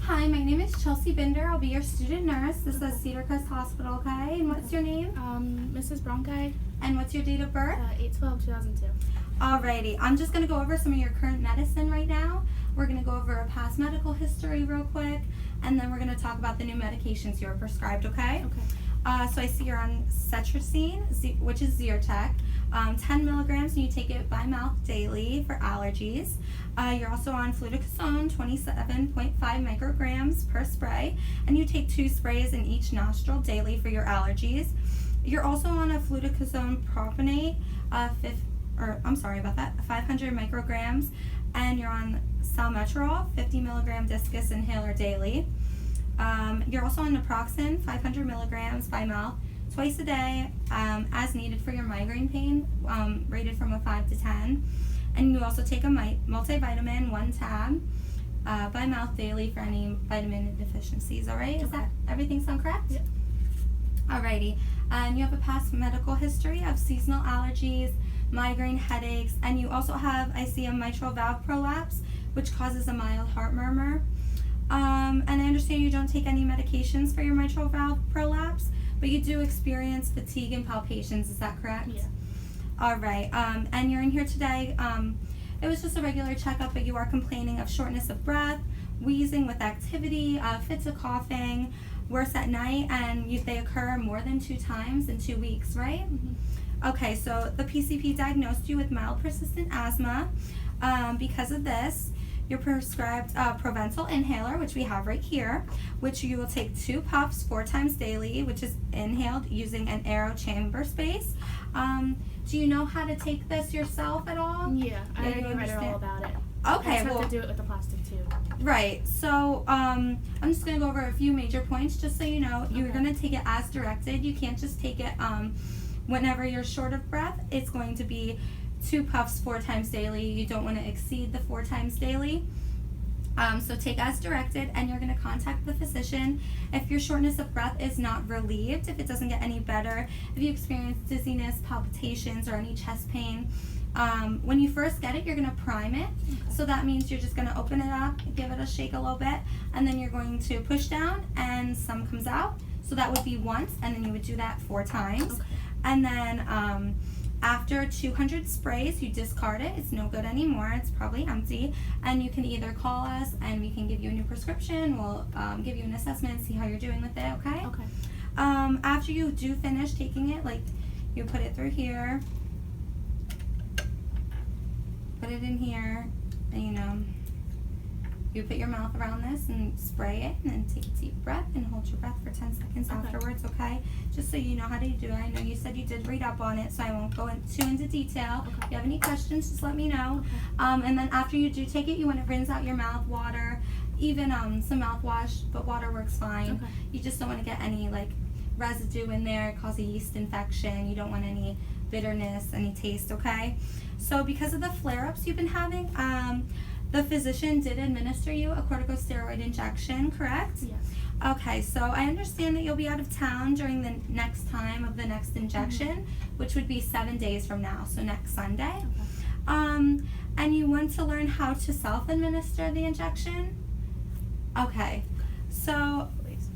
Hi, my name is Chelsea Binder. I'll be your student nurse. This is Cedar Crest Hospital, okay? And what's your name? Mrs. Bronchi. And what's your date of birth? 8/12/2002. Alrighty, I'm just going to go over some of your current medicine right now. We're going to go over a past medical history real quick, and then we're going to talk about the new medications you were prescribed, okay? Okay. So I see you're on cetirizine, which is Zyrtec, 10 milligrams, and you take it by mouth daily for allergies. You're also on fluticasone, 27.5 micrograms per spray, and you take 2 sprays in each nostril daily for your allergies. You're also on a fluticasone propionate, 500 micrograms, and you're on salmeterol, 50 milligram discus inhaler daily. You're also on naproxen, 500 milligrams by mouth, twice a day, as needed for your migraine pain, rated from a 5 to 10. And you also take a multivitamin, 1 tab, by mouth daily for any vitamin deficiencies, alright? Does that everything sound correct? Yep. Alrighty. And you have a past medical history of seasonal allergies, migraine headaches, and you also have, I see, a mitral valve prolapse, which causes a mild heart murmur. And I understand you don't take any medications for your mitral valve prolapse, but you do experience fatigue and palpitations, is that correct? Yeah. Alright, and you're in here today, it was just a regular checkup, but you are complaining of shortness of breath, wheezing with activity, fits of coughing, worse at night, and they occur more than 2 times in 2 weeks, right? Mm-hmm. Okay, so the PCP diagnosed you with mild persistent asthma. Because of this, you're prescribed a Proventil inhaler, which we have right here, which you will take 2 puffs 4 times daily, which is inhaled using an aero chamber space. Do you know how to take this yourself at all? Yeah, I already read all about it. Okay, I just have to do it with the plastic tube. Right, so I'm just going to go over a few major points just so you know. You're going to take it as directed. You can't just take it whenever you're short of breath. It's going to be 2 puffs 4 times daily. You don't want to exceed the 4 times daily. So take as directed, and you're going to contact the physician. If your shortness of breath is not relieved, if it doesn't get any better, if you experience dizziness, palpitations, or any chest pain, when you first get it, you're going to prime it. Okay. So that means you're just going to open it up, give it a shake a little bit, and then you're going to push down and some comes out. So that would be once, and then you would do that 4 times. Okay. And then after 200 sprays, you discard it. It's no good anymore. It's probably empty. And you can either call us and we can give you a new prescription. We'll give you an assessment, see how you're doing with it, okay? Okay. After you do finish taking it, like you put it through here, put it in here, and you put your mouth around this and spray it, and then take a deep breath and hold your breath for 10 seconds afterwards, okay? Just so you know how to do it. I know you said you did read up on it, so I won't go too into detail. Okay. If you have any questions, just let me know. Okay. And then after you do take it, you want to rinse out your mouth, water, even some mouthwash, but water works fine. Okay. You just don't want to get any residue in there, cause a yeast infection. You don't want any bitterness, any taste, okay? So because of the flare-ups you've been having, the physician did administer you a corticosteroid injection, correct? Yes. Okay, so I understand that you'll be out of town during the next time of the next injection, which would be 7 days from now, so next Sunday. Okay. And you want to learn how to self-administer the injection? Okay, so, Please.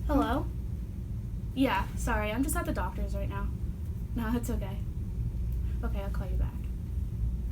Hello? Yeah, sorry, I'm just at the doctor's right now. No, it's okay. Okay, I'll call you back.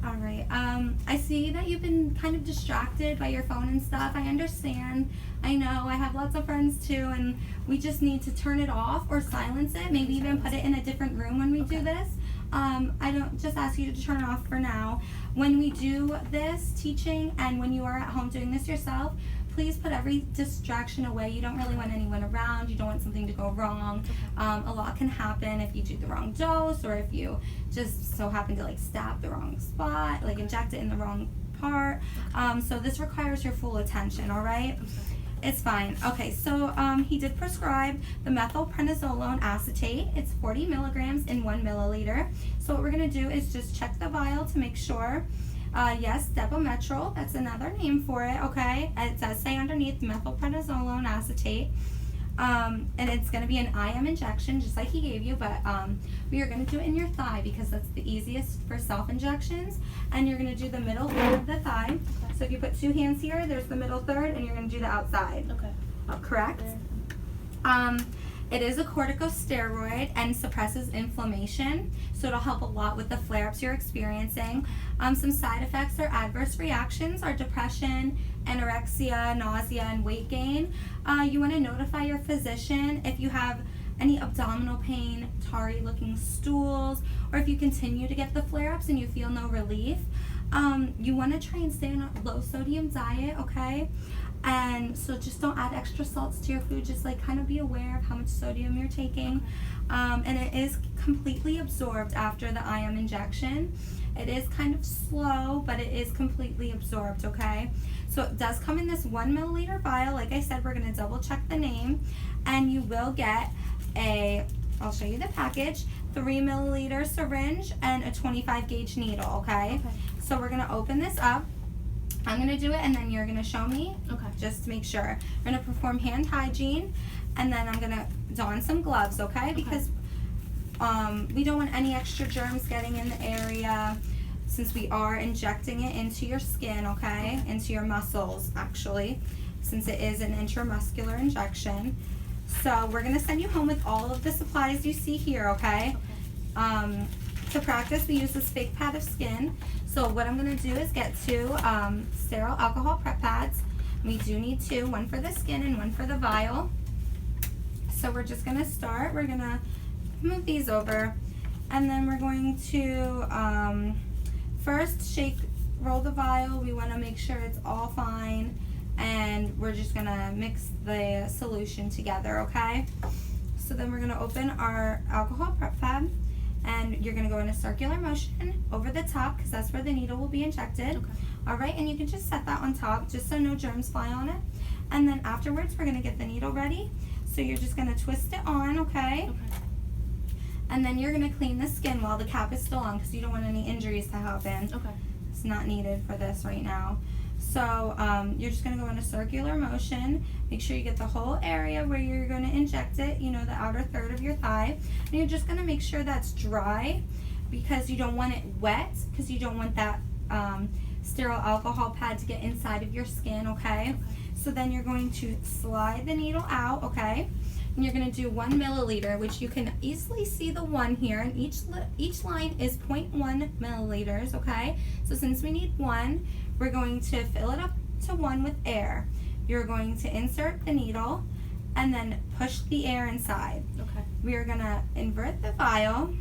alright, I see that you've been kind of distracted by your phone and stuff. I understand. I know, I have lots of friends too, and we just need to turn it off or silence it, maybe even put it in a different room when we do this. I don't just ask you to turn it off for now. When we do this teaching and when you are at home doing this yourself, please put every distraction away. You don't really want anyone around. You don't want something to go wrong. A lot can happen if you do the wrong dose, or if you just so happen to stab the wrong spot, inject it in the wrong part. So this requires your full attention, all right? I'm sorry. It's fine. Okay, so he did prescribe the methylprednisolone acetate. It's 40 milligrams in 1 milliliter. So what we're going to do is just check the vial to make sure. Yes, depometrol, that's another name for it, okay? It does say underneath methylprednisolone acetate. And it's going to be an IM injection, just like he gave you, but we are going to do it in your thigh because that's the easiest for self-injections. And you're going to do the middle third of the thigh. Okay. So if you put 2 hands here, there's the middle third, and you're going to do the outside. Okay. Correct? It is a corticosteroid and suppresses inflammation, so it'll help a lot with the flare-ups you're experiencing. Some side effects or adverse reactions are depression, anorexia, nausea, and weight gain. You want to notify your physician if you have any abdominal pain, tarry looking stools, or if you continue to get the flare-ups and you feel no relief. You want to try and stay on a low sodium diet, okay? And so just don't add extra salts to your food, just like kind of be aware of how much sodium you're taking. And it is completely absorbed after the IM injection. It is kind of slow, but it is completely absorbed, okay? So it does come in this 1 milliliter vial. Like I said, we're gonna double check the name, and you will get I'll show you the package, 3 milliliter syringe and a 25 gauge needle, okay? So we're gonna open this up. I'm going to do it and then you're going to show me. Okay. Just to make sure. We're going to perform hand hygiene and then I'm going to don some gloves, okay? Because we don't want any extra germs getting in the area since we are injecting it into your skin, okay? Into your muscles, actually, since it is an intramuscular injection. So we're going to send you home with all of the supplies you see here, okay? To practice, we use this fake pad of skin. So what I'm going to do is get 2 sterile alcohol prep pads. We do need 2, one for the skin and one for the vial. So we're just going to start. We're going to move these over. And then we're going to first roll the vial. We want to make sure it's all fine. And we're just going to mix the solution together, okay? So then we're going to open our alcohol prep pad. And you're going to go in a circular motion over the top because that's where the needle will be injected. Okay. Alright, and you can just set that on top just so no germs fly on it. And then afterwards we're going to get the needle ready. So you're just going to twist it on, okay? And then you're going to clean the skin while the cap is still on because you don't want any injuries to happen. Okay. It's not needed for this right now. So you're just going to go in a circular motion. Make sure you get the whole area where you're going to inject it, you know, the outer third of your thigh. And you're just going to make sure that's dry because you don't want it wet because you don't want that sterile alcohol pad to get inside of your skin, okay? So then you're going to slide the needle out, okay? And you're going to do 1 milliliter, which you can easily see the 1 here, and each line is 0.1 milliliters, okay? So since we need 1, we're going to fill it up to 1 with air. You're going to insert the needle and then push the air inside. Okay. We are going to invert the vial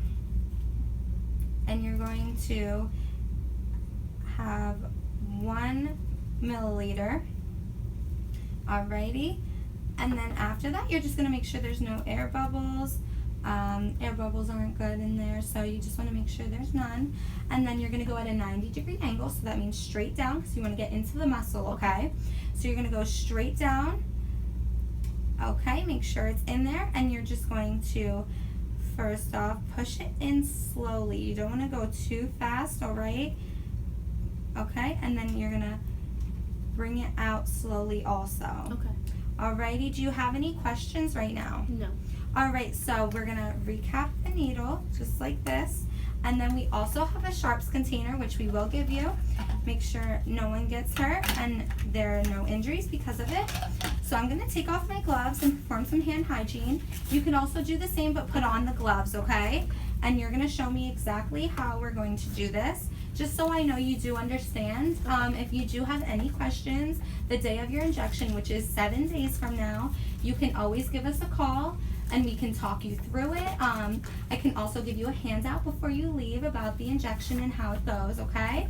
and you're going to have 1 milliliter. Alrighty. And then after that, you're just going to make sure there's no air bubbles. Air bubbles aren't good in there, so you just want to make sure there's none. And then you're going to go at a 90-degree angle, so that means straight down because you want to get into the muscle, okay? So you're going to go straight down. Okay, make sure it's in there, and you're just going to, first off, push it in slowly. You don't want to go too fast, alright? Okay, and then you're going to bring it out slowly also. Okay. Alrighty, do you have any questions right now? No. Alright, so we're going to recap the needle, just like this. And then we also have a sharps container, which we will give you. Make sure no one gets hurt and there are no injuries because of it. So I'm going to take off my gloves and perform some hand hygiene. You can also do the same, but put on the gloves, okay? And you're going to show me exactly how we're going to do this, just so I know you do understand. If you do have any questions the day of your injection, which is 7 days from now, you can always give us a call and we can talk you through it. I can also give you a handout before you leave about the injection and how it goes, okay?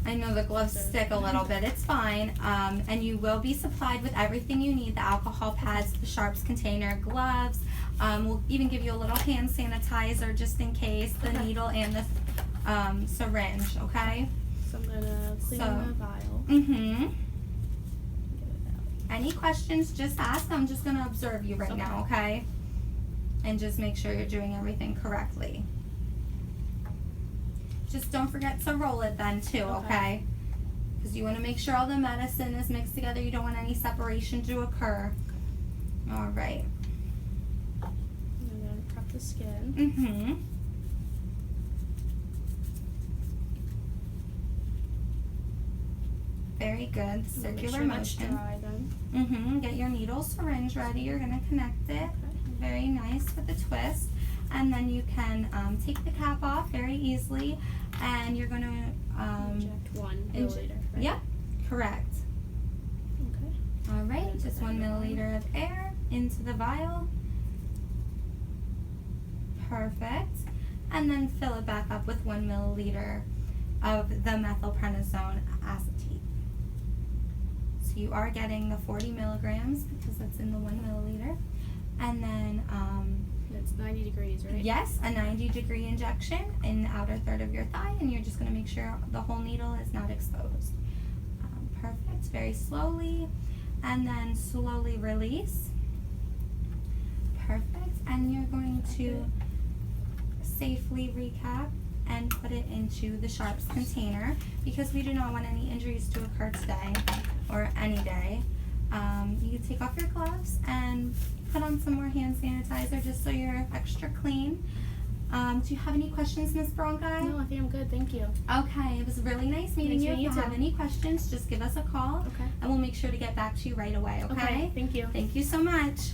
I know the gloves stick a little bit, it's fine. And you will be supplied with everything you need, the alcohol pads, the sharps container, gloves. We'll even give you a little hand sanitizer just in case, the needle and the syringe, okay? So I'm gonna clean the vial. Mm-hmm. Any questions, just ask. I'm just gonna observe you right now, okay? And just make sure you're doing everything correctly. Just don't forget to roll it then too, okay? because you want to make sure all the medicine is mixed together. You don't want any separation to occur. All right. I'm going to prep the skin. Mm-hmm. Very good. Circular Make sure that's motion. dry then. Mm-hmm. Get your needle syringe ready. You're going to connect it. Very nice with a twist. And then you can take the cap off very easily, and you're going to inject 1 inj- milliliter, right? Yep, correct. Okay. All right, just 1 milliliter of air into the vial. Perfect. And then fill it back up with 1 milliliter of the methylprednisone acetate. So you are getting the 40 milligrams because that's in the 1 milliliter. And then, It's 90 degrees, right? yes, a 90-degree injection in the outer third of your thigh, and you're just going to make sure the whole needle is not exposed. Perfect. Very slowly, and then slowly release. Perfect. And you're going to safely recap and put it into the sharps container because we do not want any injuries to occur today or any day. You can take off your gloves and put on some more hand sanitizer just so you're extra clean. Do you have any questions, Miss Bronchi? No, I think I'm good. Thank you. Okay, it was really nice meeting you. If you have too. any questions, just give us a call, Okay. and we'll make sure to get back to you right away, okay? Thank you. Thank you so much.